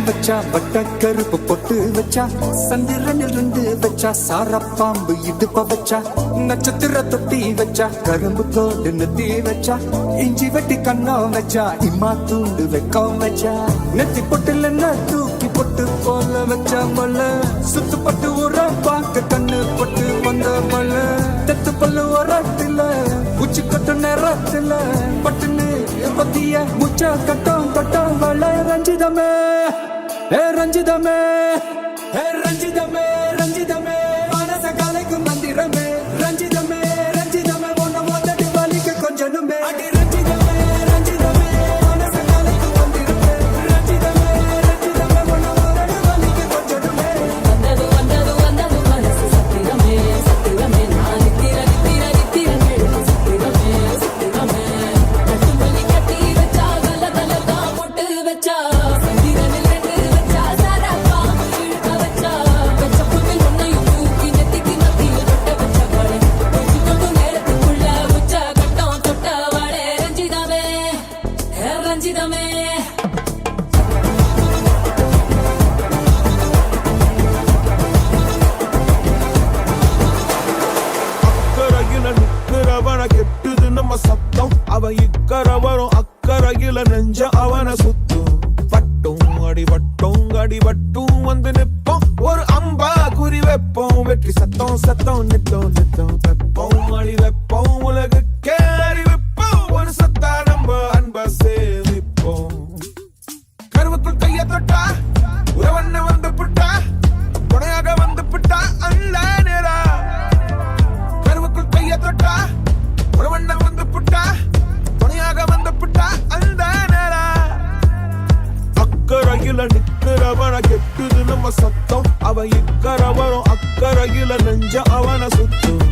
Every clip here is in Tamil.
வச்சா வட்ட கருப்பு பொட்டு வச்சா சந்திரனில் இருந்து வச்சா சாரப்பாம்பு இடுப்ப வச்சா நட்சத்திர தொட்டி வச்சா கரும்பு தோடு நெத்தி வச்சா இஞ்சி வெட்டி கண்ணம் வச்சா இம்மா தூண்டு வெக்கம் வச்சா நெத்தி பொட்டுல தூக்கி பொட்டு போல வச்சா மலை சுத்து பட்டு உர பார்க்க கண்ணு பொட்டு வந்த மலை தெத்து பல்லு உரத்துல உச்சி கட்டு நேரத்துல பட்டுன்னு பத்திய முச்சா கட்டம் கட்டம் வள ரஞ்சிதமே ரஞ்சிதமே ரஞ்சிதமே ரஞ்சிதமே மனச கலைக்கு மந்திரமே ரஞ்சிதமே ரஞ்சிதமே ஒன்ன மொத்தடி வலிக்கு கொஞ்சனுமே அடி ரஞ்சிதமே ரஞ்சிதமே மனச கலைக்கு மந்திரமே ரஞ்சிதமே ரஞ்சிதமே ஒன்ன மொத்தடி வலிக்கு கொஞ்சனுமே வந்தது வந்தது வந்தது மனசு சத்திரமே சத்திரமே நான் நித்திர நித்திர நித்திர சத்திரமே சத்திரமே கட்டு மல்லி கட்டி வச்சா கல கல தான் பொட்டு வச்சா சந்திரனில் ரெண்டு வச்சா சாரப்பா அடி வட்டும் வந்து நிப்போம் ஒரு அம்பா குறி வைப்போம் வெற்றி சத்தம் சத்தம் நித்தம் நித்தம் வெப்போம் அடி வைப்போம் உலகுக்கே அறிவிப்போம் ஒரு சத்தா நம்ம அன்ப சேமிப்போம் கருவுக்குள் கைய தொட்டா உறவண்ண வந்து புட்டா துணையாக வந்து புட்டா அல்ல நேரா கருவுக்குள் கைய தொட்டா உறவண்ண வந்து புட்டா துணையாக வந்து புட்டா அந்த நேரா அக்கறையில நிக்கிறவன கெட்டுது நம்ம சத்தம் அவன் இக்கரை வரும் அக்கறையில நெஞ்ச அவன சுத்தும்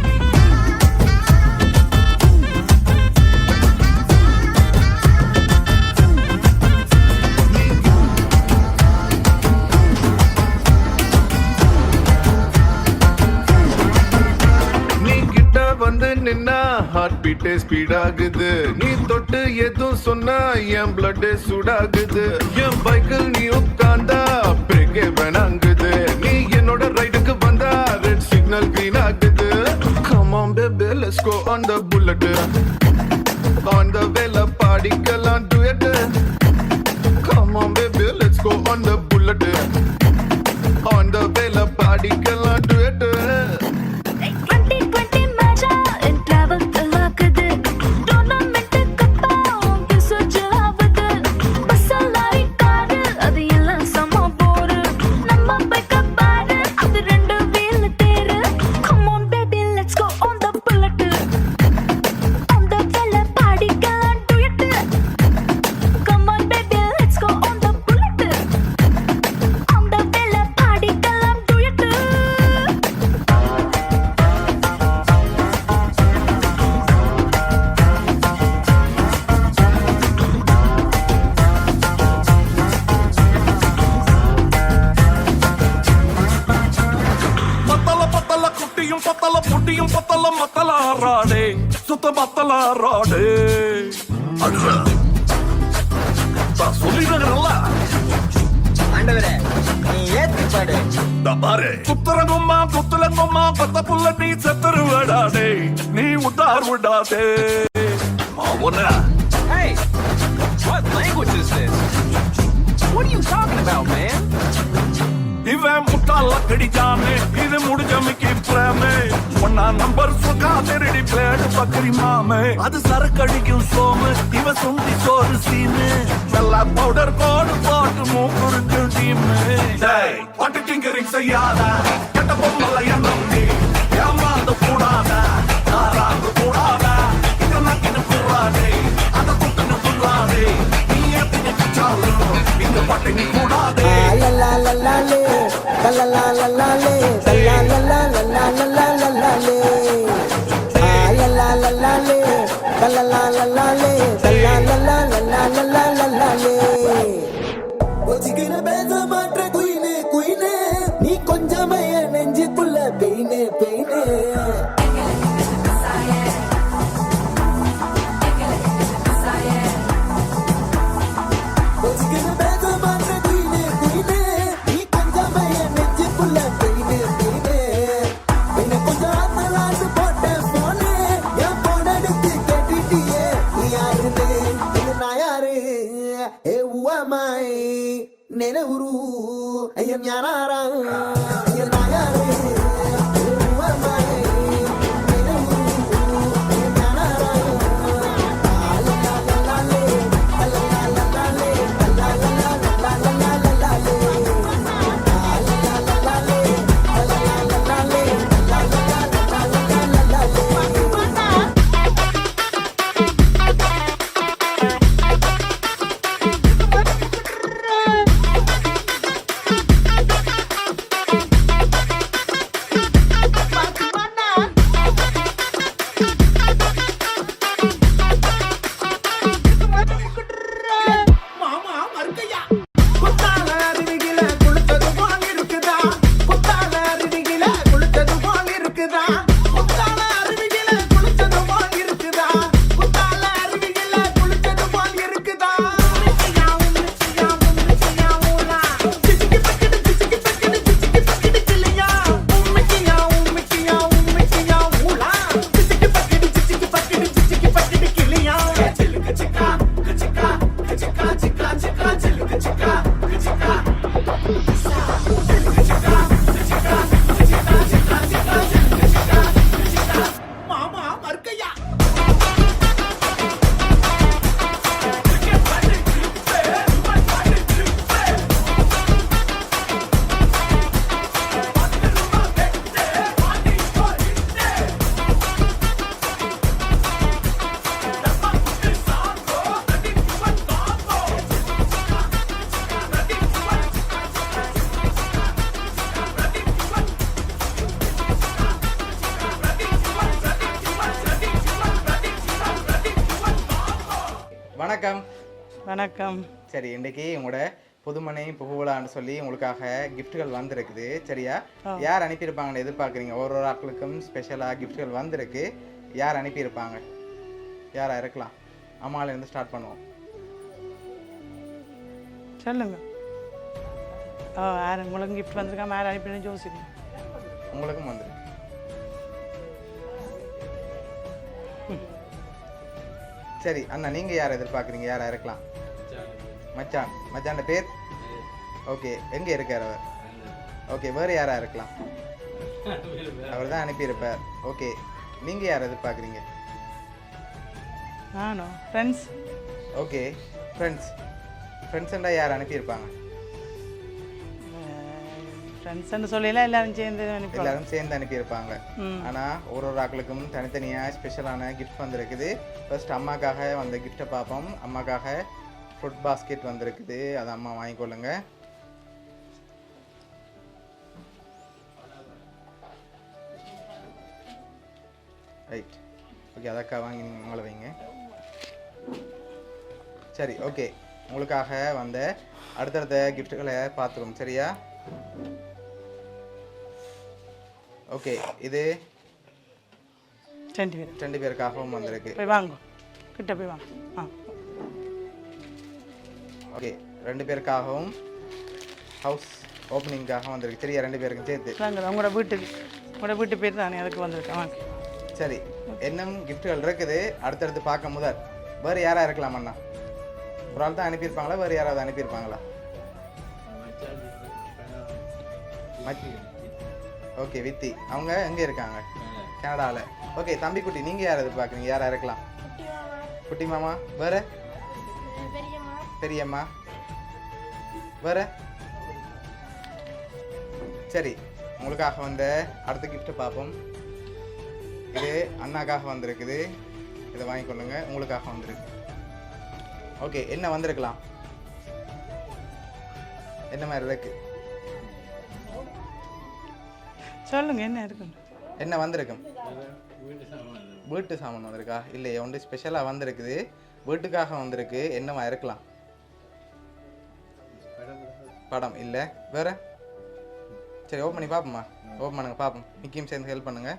வந்து நின்னா ஹார்ட் பீட்டே ஸ்பீட் ஆகுது நீ தொட்டு எதுவும் சொன்னா என் பிளட் சூடாகுது என் பைக்கில் நீ உட்கார்ந்தா பிரேக்கே வேணாங்குது நீ என்னோட ரைடுக்கு வந்தா ரெட் சிக்னல் கிரீன் ஆகுது come on baby let's go on the bullet on the vela பாடிக்கலாம் duet come on baby let's go on the bullet on the vela பாடிக்கலாம் duet பத்தல புட்டியும் பத்தல மத்தலாராடே சுத்த மத்தலாராடே சொல்லிடுறல ஆண்டவரே நீ ஏத்தி பாடு பாரு குத்துறங்கும்மா குத்துலங்கும்மா பத்த புள்ள நீ செத்துரு விடாதே நீ உத்தார் விடாதே அவன Hey, what language is this? What are you talking about, man? இவன் முட்டாள கடிச்சானே இது முடிஞ்சமைக்கு பிரேமே ஒன்னா நம்பர் சுகா திருடி பிளேடு பக்கரி மாமே அது சரக்கடிக்கும் சோமு இவ சுண்டி சோறு சீனு நல்லா பவுடர் கோடு போட்டு மூக்குறிஞ்சு டீமு பட்டு டிங்கரிங் செய்யாத கெட்ட பொம்மல எண்ணம் நீ ஏமாந்து கூடாத நாராந்து கூடாத இது நக்கின்னு கூடாதே அந்த குத்துன்னு கூடாதே நீ ஏத்தினு கிச்சாலும் இந்த பட்டினி கூடாதே la la la la le la la la la la le la la la la la la la la la le la la la la le la la la la la le la la la la la la la la la le ஒச்சிக்கிற பேச மாற்ற குயினே குயினே நீ கொஞ்சமே நெஞ்சுக்குள்ள பெயினே பெயினே ನೆನವರು ಅಯ್ಯ ಜ್ಞಾನಾರ ಅಯ್ಯ ನಾಯಾರೇ வணக்கம். சரி, இன்றைக்கி உங்களோட புதுமனை புகழான்னு சொல்லி உங்களுக்காக கிஃப்ட்டுகள் வந்திருக்குது. சரியா? யார் அனுப்பியிருப்பாங்கன்னு எதிர்பார்க்குறீங்க? ஒரு ஒரு ஆட்களுக்கும் ஸ்பெஷலாக கிஃப்ட்டுகள் வந்திருக்கு. யார் அனுப்பியிருப்பாங்க? யாராக இருக்கலாம்? அம்மாவிலேருந்து ஸ்டார்ட் பண்ணுவோம். சொல்லுங்க. யார் உங்களுக்கு கிஃப்ட் வந்திருக்காம யார் அனுப்பினு யோசிங்க. உங்களுக்கும் வந்துருக்கு. சரி அண்ணா, நீங்கள் யாரை எதிர்பார்க்குறீங்க? யாராக இருக்கலாம்? மச்சான். மச்சான் பேர்? ஓகே, எங்கே இருக்கார் அவர்? ஓகே, வேறு யாராக இருக்கலாம்? அவர் தான் அனுப்பியிருப்பார். ஓகே, நீங்கள் யாரை எதிர்பார்க்குறீங்க? நானோ ஃப்ரெண்ட்ஸ். ஓகே, ஃப்ரெண்ட்ஸ்ண்டா யார் அனுப்பியிருப்பாங்க? ஃப்ரெண்ட்ஸ்ன்னு சொல்லலாம், எல்லாரும் சேர்ந்து அனுப்பி எல்லாரும் சேர்ந்து அனுப்பியிருப்பாங்க. ஆனால் ஒரு ஒரு ஆக்களுக்கும் தனித்தனியாக ஸ்பெஷலான கிஃப்ட் வந்திருக்குது. ஃபர்ஸ்ட் அம்மாக்காக வந்த கிஃப்ட்டை பார்ப்போம். அம்மாக்காக ஃபுட் பாஸ்கெட் வந்திருக்குது. அதை அம்மா வாங்கிக்கொள்ளுங்க. ரைட், ஓகே, அதக்கா வாங்கி உங்களை வைங்க. சரி, ஓகே, உங்களுக்காக வந்த அடுத்தடுத்த கிஃப்ட்டுகளை பார்த்துருவோம். சரியா? ஓகே, இது 2 பேருக்காகவும் வந்திருக்கு. போய் வாங்க, கிட்ட போய் வாங்க. ஓகே, 2 பேருக்காகவும் ஹவுஸ் ஓப்பனிங்காக வந்திருக்கு. சரியா? 2 பேருக்கும் சேர்த்து வாங்க. உங்களோட வீட்டு பேர் தானே, அதுக்கு வந்திருக்கேன். வாங்க. சரி, இன்னும் கிஃப்ட்டுகள் இருக்குது. அடுத்தடுத்து பார்க்க முதல் வேறு யாராக இருக்கலாம் அண்ணா? ஒரு ஆள் தான் அனுப்பியிருப்பாங்களா? வேறு யாராவது அனுப்பியிருப்பாங்களா? ஓகே, வித்தி. அவங்க எங்கே இருக்காங்க? கனடாவில். ஓகே, தம்பிக்குட்டி, நீங்கள் யார் எதிர்பார்க்குறீங்க? யாராக இருக்கலாம்? குட்டி மாமா. வேறு? பெரியம்மா. வேறு? சரி, உங்களுக்காக வந்த அடுத்த கிஃப்ட்டை பார்ப்போம். இது அண்ணாக்காக வந்திருக்குது. இதை வாங்கிக்கொள்ளுங்க. உங்களுக்காக வந்திருக்கு. ஓகே, என்ன வந்திருக்கலாம்? என்ன மாதிரி இருக்கு? சொல்லுங்க, என்ன இருக்கு? என்ன வந்திருக்கும்? வீட்டு சாமான் வந்திருக்கா? இல்லையே, ஒன்று ஸ்பெஷலாக வந்திருக்குது. வீட்டுக்காக வந்திருக்கு. என்னவா இருக்கலாம்? படம் இல்லை. வேற? சரி, ஓப்பன் பண்ணி பார்ப்போம்மா. ஓப்பன் பண்ணுங்க, பார்ப்போம். நிக்கியும் சேர்ந்து ஹெல்ப் பண்ணுங்க.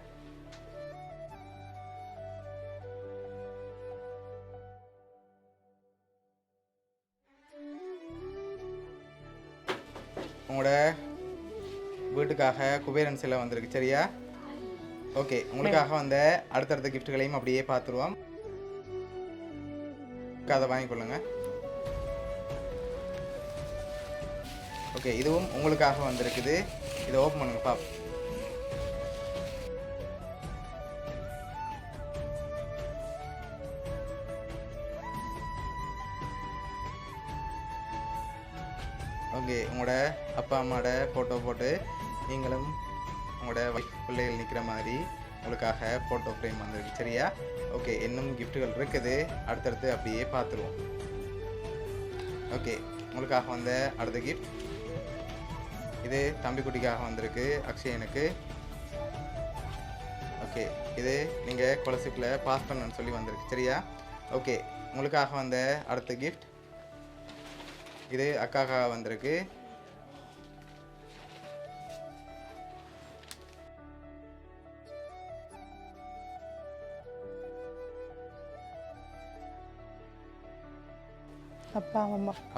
உங்களோட வீட்டுக்காக குபேரன் சிலை வந்திருக்கு. சரியா? ஓகே, உங்களுக்காக வந்த அடுத்தடுத்த கிஃப்ட்டுகளையும் அப்படியே பார்த்துருவோம். அதை வாங்கிக்கொள்ளுங்க. ஓகே, இதுவும் உங்களுக்காக வந்திருக்குது. இதை ஓப்பன் பண்ணுங்க, பாப். ஓகே, உங்களோட அப்பா அம்மாவோட ஃபோட்டோ போட்டு நீங்களும் உங்களோட வைஃப் பிள்ளைகள் நிற்கிற மாதிரி உங்களுக்காக ஃபோட்டோ ஃப்ரேம் வந்திருக்கு. சரியா? ஓகே, இன்னும் கிஃப்ட்டுகள் இருக்குது. அடுத்தடுத்து அப்படியே பார்த்துருவோம். ஓகே, உங்களுக்காக வந்த அடுத்த கிஃப்ட் இது தம்பிக்குட்டிக்காக வந்திருக்கு, அக்ஷயனுக்கு. ஓகே, இது நீங்கள் கொலசிப்பில் பாஸ் பண்ணணும்னு சொல்லி வந்திருக்கு. சரியா? ஓகே, உங்களுக்காக வந்த அடுத்த கிஃப்ட் இது அக்காக்காக வந்திருக்கு.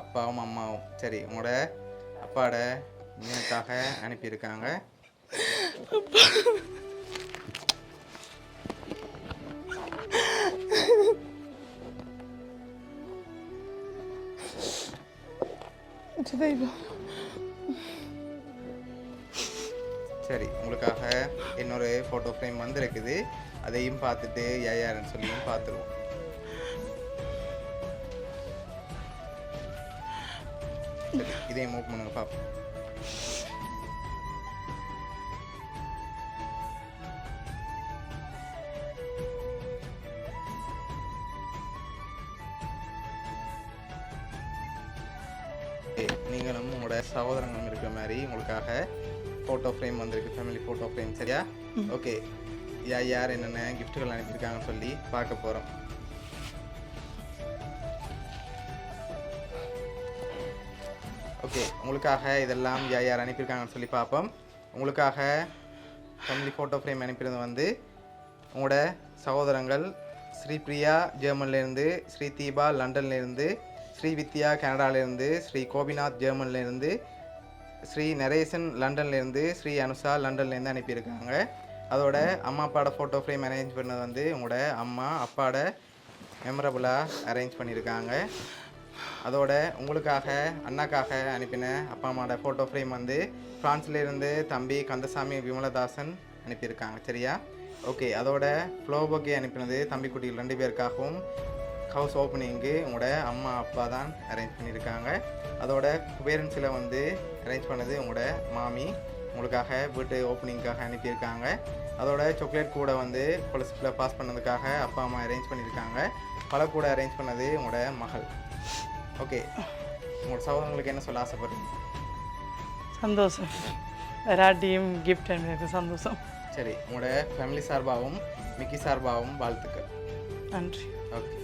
அப்பாவும் அம்மாவும். சரி, உங்களோட அப்பாவோட மீனுக்காக அனுப்பியிருக்காங்க. சரி, உங்களுக்காக இன்னொரு ஃபோட்டோ ஃப்ரேம் வந்திருக்குது. அதையும் பார்த்துட்டு யாருன்னு சொல்லியும் பார்த்துருவோம். சரி, இதையும் மூவ் பண்ணுங்க பாப்போம். நீங்களும் உங்களோட சகோதரங்களும் இருக்கிற மாதிரி உங்களுக்காக ஃபோட்டோ ஃப்ரேம் வந்திருக்கு, ஃபேமிலி ஃபோட்டோ ஃப்ரேம். சரியா? ஓகே, யார் என்னென்ன கிஃப்ட்டுகள் அனுப்பியிருக்காங்கன்னு சொல்லி பார்க்க போகிறோம். ஓகே, உங்களுக்காக இதெல்லாம் யார் யார் அனுப்பியிருக்காங்கன்னு சொல்லி பார்ப்போம். உங்களுக்காக ஃபேமிலி ஃபோட்டோ ஃப்ரேம் அனுப்பியிருந்தது வந்து உங்களோட சகோதரங்கள் ஸ்ரீ பிரியா ஜெர்மன்லேருந்து, ஸ்ரீ தீபா லண்டன்லேருந்து, ஸ்ரீ வித்யா கனடாலேருந்து, ஸ்ரீ கோபிநாத் ஜெர்மன்லேருந்து, ஸ்ரீ நரேசன் லண்டன்லேருந்து, ஸ்ரீ அனுஷா லண்டன்லேருந்து அனுப்பியிருக்காங்க. அதோட அம்மா அப்பாவோட ஃபோட்டோ ஃப்ரேம் அரேஞ்ச் பண்ணது வந்து உங்களோட அம்மா அப்பாவோட மெமரபுளாக அரேஞ்ச் பண்ணியிருக்காங்க. அதோட உங்களுக்காக அண்ணாக்காக அனுப்பின அப்பா அம்மாவோட ஃபோட்டோ ஃப்ரேம் வந்து ஃப்ரான்ஸ்லேருந்து தம்பி கந்தசாமி விமலதாசன் அனுப்பியிருக்காங்க. சரியா? ஓகே, அதோட ஃப்ளோ பொக்கே அனுப்பினது தம்பி குட்டிகள் 2 பேருக்காகவும் ஹவுஸ் ஓப்பனிங்கு உங்களோட அம்மா அப்பா தான் அரேஞ்ச் பண்ணியிருக்காங்க. அதோட பேரண்ட்ஸில் வந்து அரேஞ்ச் பண்ணது உங்களோட மாமி உங்களுக்காக வீட்டு ஓப்பனிங்காக அனுப்பியிருக்காங்க. அதோட சாக்லேட் கூட வந்து கொலஸ்ட்ரில் பாஸ் பண்ணதுக்காக அப்பா அம்மா அரேஞ்ச் பண்ணியிருக்காங்க. பல கூட அரேஞ்ச் பண்ணது உங்களோட மகள். ஓகே, உங்களோட சகோதரங்களுக்கு என்ன சொல்ல ஆசைப்படுறீங்க? சந்தோஷம், வெராட்டியும் கிஃப்ட் எனக்கு சந்தோஷம். சரி, உங்களோட ஃபேமிலி சார்பாகவும் மிக்கி சார்பாகவும் வாழ்த்துக்கள். நன்றி. ஓகே.